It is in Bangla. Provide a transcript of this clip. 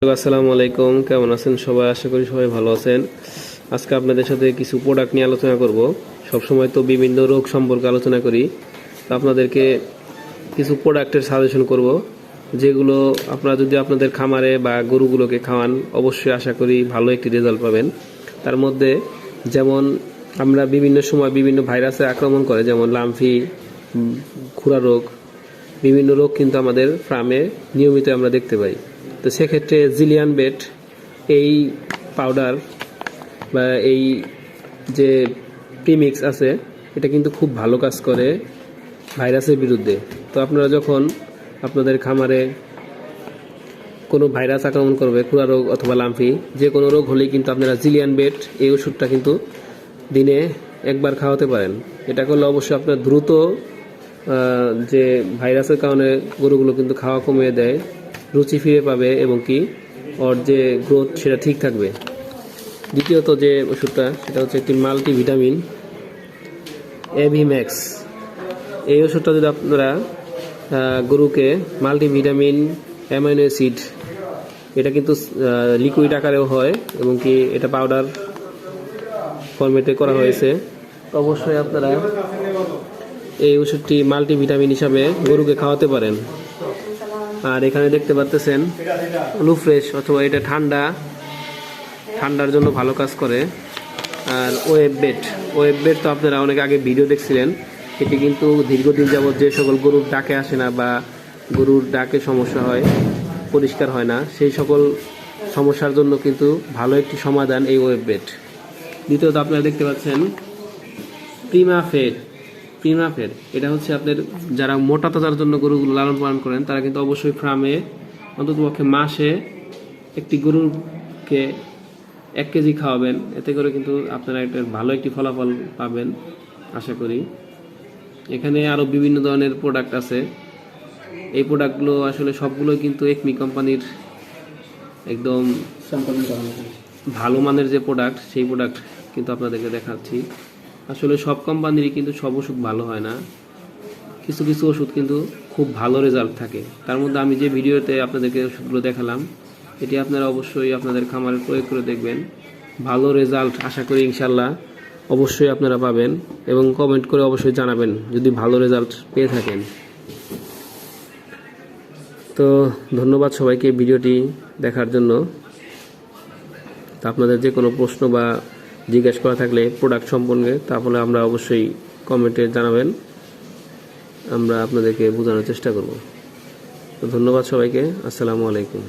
আসসালামু আলাইকুম, কেমন আছেন সবাই? আশা করি সবাই ভালো আছেন। আজকে আপনাদের সাথে কিছু প্রোডাক্ট নিয়ে আলোচনা করব। সবসময় তো বিভিন্ন রোগ সম্পর্কে আলোচনা করি, তো আপনাদেরকে কিছু প্রোডাক্টের সাজেশন করব, যেগুলো আপনারা যদি আপনাদের খামারে বা গরুগুলোকে খাওয়ান অবশ্যই আশা করি ভালো একটি রেজাল্ট পাবেন। তার মধ্যে যেমন আমরা বিভিন্ন সময় বিভিন্ন ভাইরাসে আক্রমণ করে, যেমন লাম্ফি, খুরা রোগ, বিভিন্ন রোগ কিন্তু আমাদের ফার্মে নিয়মিত আমরা দেখতে পাই। তো সেক্ষেত্রে জিলিয়ান বেট এই পাউডার বা এই যে প্রিমিক্স আছে, এটা কিন্তু খুব ভালো কাজ করে ভাইরাসের বিরুদ্ধে। তো আপনারা যখন আপনাদের খামারে কোনো ভাইরাস আক্রমণ করবে, খুরা রোগ অথবা লাম্ফি, যে কোনো রোগ হলেই কিন্তু আপনারা জিলিয়ান বেট এই ওষুধটা কিন্তু দিনে একবার খাওয়াতে পারেন। এটা করলে অবশ্যই আপনার দ্রুত যে ভাইরাসের কারণে গরুগুলো কিন্তু খাওয়া কমিয়ে দেয়, রুচি ফিরে পাবে এবং কি ওর যে গ্রোথ সেটা ঠিক থাকবে। দ্বিতীয়ত যে ওষুধটা সেটা হচ্ছে একটি মাল্টিভিটামিন এভিম্যাক্স। এই ওষুধটা যদি আপনারা গরুকে মাল্টিভিটামিন অ্যামাইনো অ্যাসিড, এটা কিন্তু লিকুইড আকারেও হয় এবং কি এটা পাউডার ফরম্যাটে করা হয়েছে। অবশ্যই আপনারা এই ওষুধটি মাল্টিভিটামিন হিসাবে গরুকে খাওয়াতে পারেন। আর এখানে দেখতে পাচ্ছেন লুফ্রেশ, অথবা এটা ঠান্ডার জন্য ভালো কাজ করে। আর ওয়েব বেড তো আপনারা অনেক আগে ভিডিও দেখছিলেন। এটি কিন্তু দীর্ঘদিন যাবত যে সকল গরুর ডাকে আসে না বা গরুর ডাকে সমস্যা হয়, পরিষ্কার হয় না, সেই সকল সমস্যার জন্য কিন্তু ভালো একটি সমাধান এই ওয়েব বেড। দ্বিতীয়ত আপনারা দেখতে পাচ্ছেন প্রিমাফেড। এটা হচ্ছে আপনার যারা মোটা তাজার জন্য গরুগুলো লালন পালন করেন, তারা কিন্তু অবশ্যই ফার্মে অন্ততপক্ষে মাসে একটি গরুকে 1 কেজি খাওয়াবেন। এতে করে কিন্তু আপনারা একটা ভালো একটি ফলাফল পাবেন আশা করি। এখানে আরও বিভিন্ন ধরনের প্রোডাক্ট আছে। এই প্রোডাক্টগুলো আসলে সবগুলোই কিন্তু একমি কোম্পানির একদম ভালো মানের যে প্রোডাক্ট, সেই প্রোডাক্ট কিন্তু আপনাদেরকে দেখাচ্ছি। আসলে সব কোম্পানিরই কিন্তু সব ওষুধ ভালো হয় না, কিছু কিছু ওষুধ কিন্তু খুব ভালো রেজাল্ট থাকে। তার মধ্যে আমি যে ভিডিওতে আপনাদেরকে ওষুধগুলো দেখালাম, এটি আপনারা অবশ্যই আপনাদের খামারে প্রয়োগ করে দেখবেন, ভালো রেজাল্ট আশা করি ইনশাল্লাহ অবশ্যই আপনারা পাবেন। এবং কমেন্ট করে অবশ্যই জানাবেন যদি ভালো রেজাল্ট পেয়ে থাকেন। তো ধন্যবাদ সবাইকে ভিডিওটি দেখার জন্য। তা আপনাদের যে কোনো প্রশ্ন বা জিজ্ঞেস করা থাকলে প্রোডাক্ট সম্পর্কে, তাহলে আমরা অবশ্যই কমেন্টে জানাবেন, আমরা আপনাদেরকে বোঝানোর চেষ্টা করব। তো ধন্যবাদ সবাইকে, আসসালামু আলাইকুম।